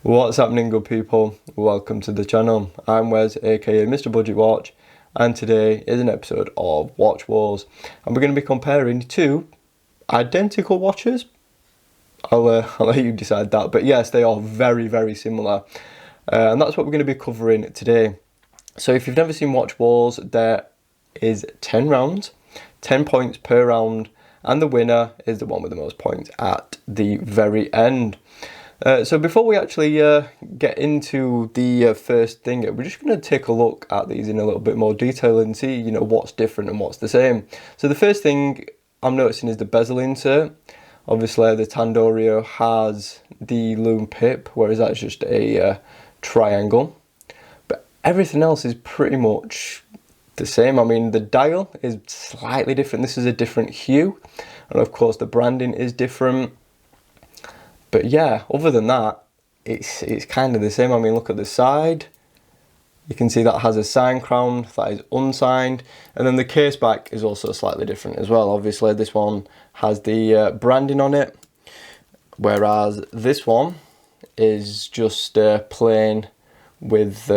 What's happening, good people? Welcome to the channel. I'm Wes, aka Mr. Budget Watch, and today is an episode of Watch Wars, and we're going to be comparing two identical watches. I'll let you decide that, but yes, they are very similar, and that's what we're going to be covering today. So if you've never seen Watch Wars, there is 10 rounds, 10 points per round, and the winner is the one with the most points at the very end. So before we actually get into the first thing, we're just going to take a look at these in a little bit more detail and see, what's different and what's the same. So the first thing I'm noticing is the bezel insert. Obviously, the Tandorio has the lume pip, whereas that's just a triangle. But everything else is pretty much the same. I mean, the dial is slightly different. This is a different hue, and of course, the branding is different. But yeah, other than that, it's kind of the same. I mean, look at the side. You can see that has a sign crown, that is unsigned. And then the case back is also slightly different as well. Obviously, this one has the branding on it, whereas this one is just plain with,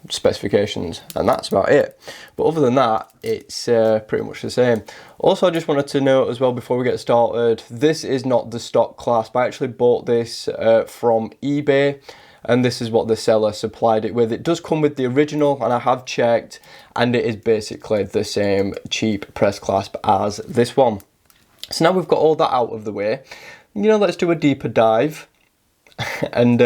specifications, and that's about it. But other than that, it's pretty much the same. Also, I just wanted to note as well before we get started, this is not the stock clasp. I actually bought this from eBay, and this is what the seller supplied it with. It does come with the original, and I have checked, and it is basically the same cheap press clasp as this one. So now we've got all that out of the way, let's do a deeper dive, and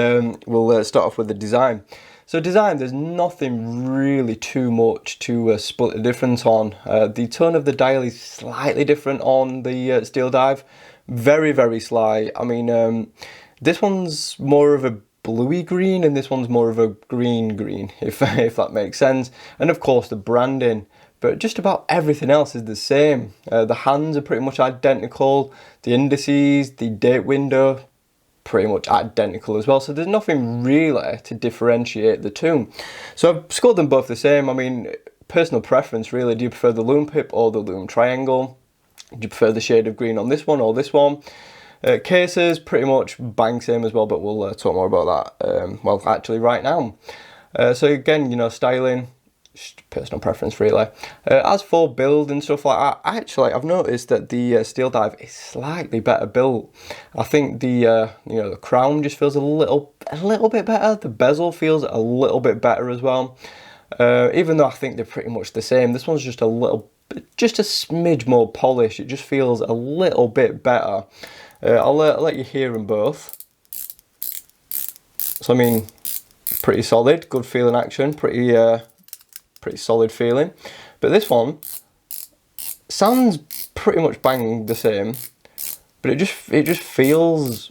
we'll start off with the design. So design, there's nothing really too much to split the difference on. The tone of the dial is slightly different on the Steeldive, very slight. I mean, this one's more of a bluey green, and this one's more of a green, if that makes sense. And of course the branding, but just about everything else is the same. The hands are pretty much identical. The indices, the date window, pretty much identical as well, so there's nothing really to differentiate the two. So I've scored them both the same. I mean, personal preference really. Do you prefer the lume pip or the lume triangle? Do you prefer the shade of green on this one or this one? Cases pretty much bang same as well, but we'll talk more about that actually right now. So again, styling, personal preference really. As for build and stuff like that, actually I've noticed that the Steeldive is slightly better built. I think the the crown just feels a little bit better. The bezel feels a little bit better as well. Even though I think they're pretty much the same, this one's just a smidge more polished. It just feels a little bit better. I'll let you hear them both. So I mean, pretty solid, good feeling action, pretty solid feeling. But this one sounds pretty much bang the same, but it just feels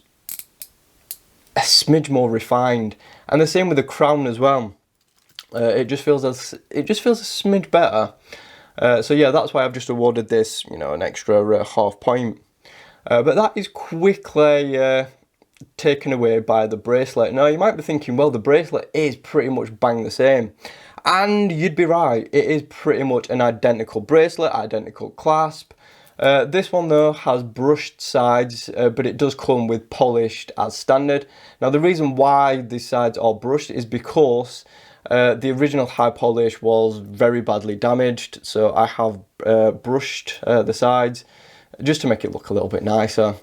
a smidge more refined. And the same with the crown as well. It just feels a smidge better. So yeah, that's why I've just awarded this, an extra half point. But that is quickly taken away by the bracelet. Now you might be thinking, well, the bracelet is pretty much bang the same. And you'd be right, it is pretty much an identical bracelet, identical clasp. This one though has brushed sides, but it does come with polished as standard. Now the reason why these sides are brushed is because the original high polish was very badly damaged, so I have brushed the sides just to make it look a little bit nicer.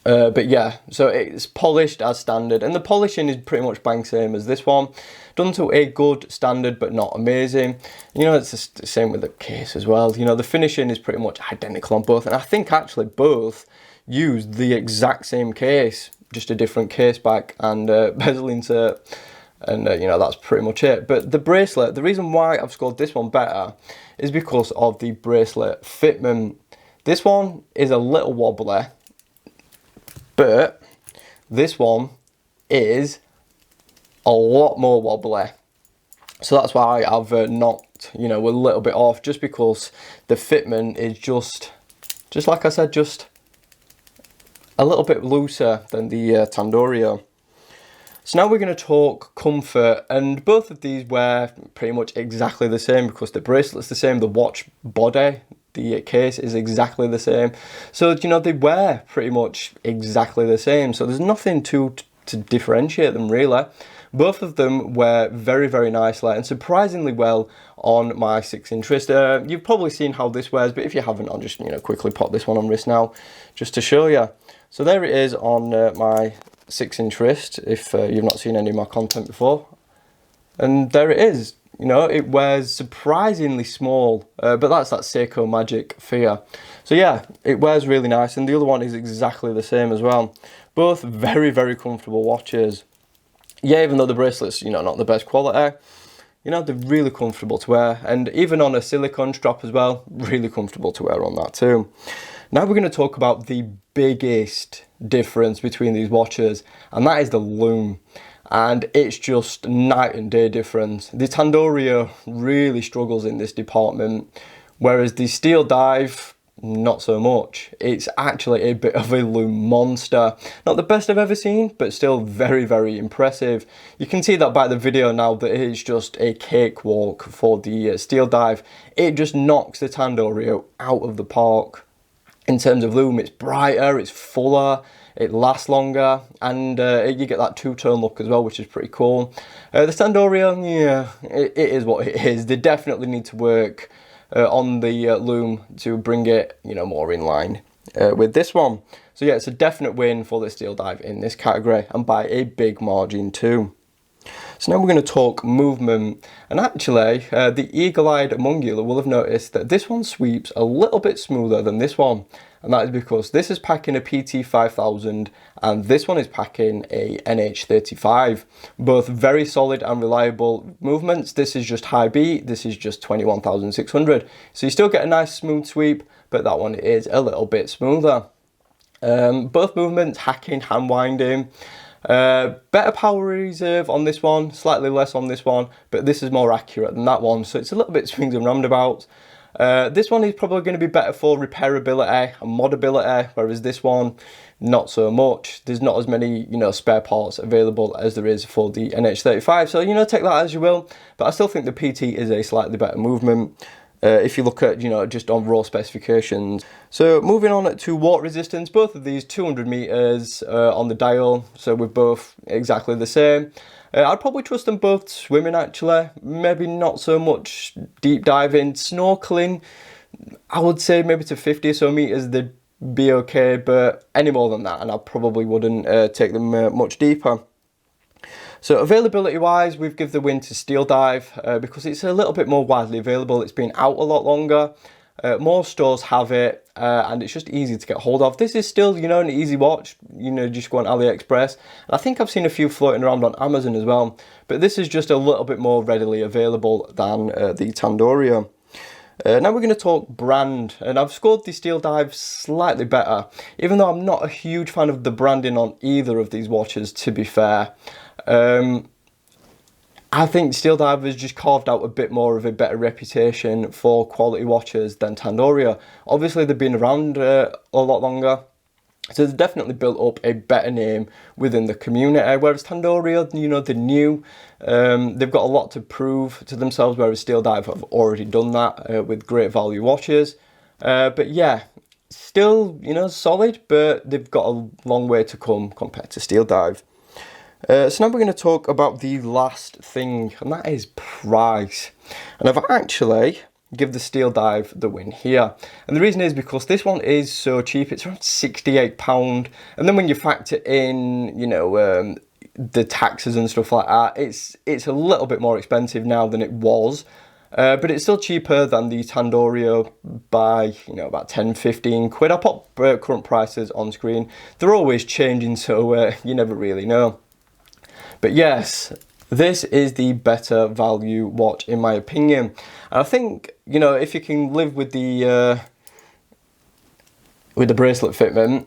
But yeah, so it's polished as standard, and the polishing is pretty much bang same as this one. Done to a good standard, but not amazing. It's the same with the case as well. The finishing is pretty much identical on both, and I think actually both use the exact same case, just a different case back and bezel insert, and that's pretty much it. But the bracelet, the reason why I've scored this one better is because of the bracelet fitment. This one is a little wobbly, but this one is a lot more wobbly. So that's why I've knocked, a little bit off, just because the fitment is just like I said, just a little bit looser than the Tandorio. So now we're going to talk comfort, and both of these wear pretty much exactly the same because the bracelet's the same, the watch body, the case is exactly the same. So, you know, they wear pretty much exactly the same. So there's nothing to differentiate them really. Both of them wear very, very nicely and surprisingly well on my 6-inch wrist. You've probably seen how this wears, but if you haven't, I'll just, you know, quickly pop this one on wrist now just to show you. So there it is on my 6-inch wrist, if you've not seen any of my content before. And there it is. You know, it wears surprisingly small, but that's that Seiko Magic Fear. So yeah, it wears really nice, and the other one is exactly the same as well. Both very, very comfortable watches. Yeah, even though the bracelet's, you know, not the best quality, you know, they're really comfortable to wear. And even on a silicone strap as well, really comfortable to wear on that too. Now we're going to talk about the biggest difference between these watches, and that is the lume. And it's just night and day difference. The Tandorio really struggles in this department, whereas the Steeldive, not so much. It's actually a bit of a lume monster. Not the best I've ever seen, but still very, very impressive. You can see that by the video now that it is just a cakewalk for the Steeldive. It just knocks the Tandorio out of the park. In terms of lume, it's brighter, it's fuller, it lasts longer, and you get that two-tone look as well, which is pretty cool. The Tandorio, yeah, it is what it is. They definitely need to work on the lume to bring it, you know, more in line with this one. So yeah, it's a definite win for the Steeldive in this category, and by a big margin too. So now we're going to talk movement, and actually the eagle-eyed among you will have noticed that this one sweeps a little bit smoother than this one, and that is because this is packing a PT 5000 and this one is packing a NH35. Both very solid and reliable movements. This is just high beat, this is just 21,600. So you still get a nice smooth sweep, but that one is a little bit smoother. Both movements, hacking, hand winding. Better power reserve on this one, slightly less on this one, but this is more accurate than that one, so it's a little bit swings and roundabouts. This one is probably going to be better for repairability and modability, whereas this one, not so much. There's not as many, you know, spare parts available as there is for the NH35, so, you know, take that as you will, but I still think the PT is a slightly better movement. If you look at, you know, just on raw specifications. So moving on to water resistance, both of these 200 meters on the dial, so we're both exactly the same. I'd probably trust them both swimming actually, maybe not so much deep diving. Snorkeling, I would say maybe to 50 or so meters they'd be okay, but any more than that and I probably wouldn't take them much deeper. So availability wise, we've given the win to Steeldive because it's a little bit more widely available. It's been out a lot longer. More stores have it and it's just easy to get hold of. This is still, you know, an easy watch. You know, just go on AliExpress. And I think I've seen a few floating around on Amazon as well. But this is just a little bit more readily available than the Tandorio. Now we're going to talk brand, and I've scored the Steeldive slightly better, even though I'm not a huge fan of the branding on either of these watches, to be fair. I think Steeldive has just carved out a bit more of a better reputation for quality watches than Tandorio. Obviously they've been around a lot longer, so they've definitely built up a better name within the community, whereas Tandorio, you know, they're new. They've got a lot to prove to themselves, whereas Steeldive have already done that with great value watches. But yeah, still, you know, solid, but they've got a long way to come compared to Steeldive. So now we're going to talk about the last thing, and that is price. And I've actually give the Steeldive the win here, and the reason is because this one is so cheap. It's around £68, and then when you factor in, you know, the taxes and stuff like that, it's a little bit more expensive now than it was, but it's still cheaper than the Tandorio by, you know, about 10-15 quid. I'll pop current prices on screen. They're always changing, so you never really know. But yes, this is the better value watch in my opinion. And I think, you know, if you can live with the bracelet fitment,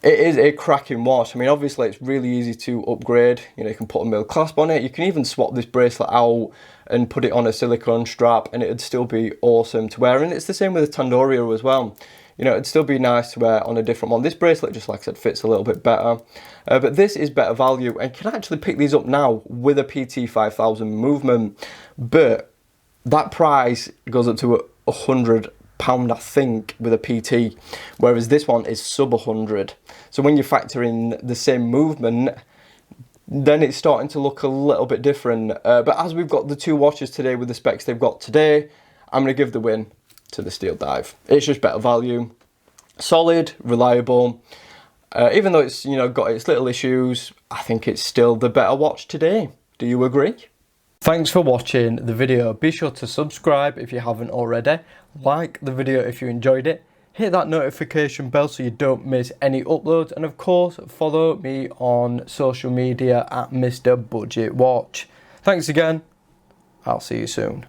it is a cracking watch. I mean, obviously it's really easy to upgrade. You know, you can put a mill clasp on it. You can even swap this bracelet out and put it on a silicone strap and it'd still be awesome to wear. And it's the same with the Tandorio as well. You know, it'd still be nice to wear on a different one. This bracelet, just like I said, fits a little bit better. But this is better value and can actually pick these up now with a PT 5000 movement. But that price goes up to £100 I think, with a PT, whereas this one is sub 100. So when you factor in the same movement, then it's starting to look a little bit different. But as we've got the two watches today with the specs they've got today, I'm going to give the win to the Steeldive. It's just better value, solid, reliable. Even though it's, you know, got its little issues, I think it's still the better watch today. Do you agree? Thanks for watching the video. Be sure to subscribe if you haven't already. Like the video if you enjoyed it. Hit that notification bell so you don't miss any uploads. And of course, follow me on social media at Mr. Budget Watch. Thanks again. I'll see you soon.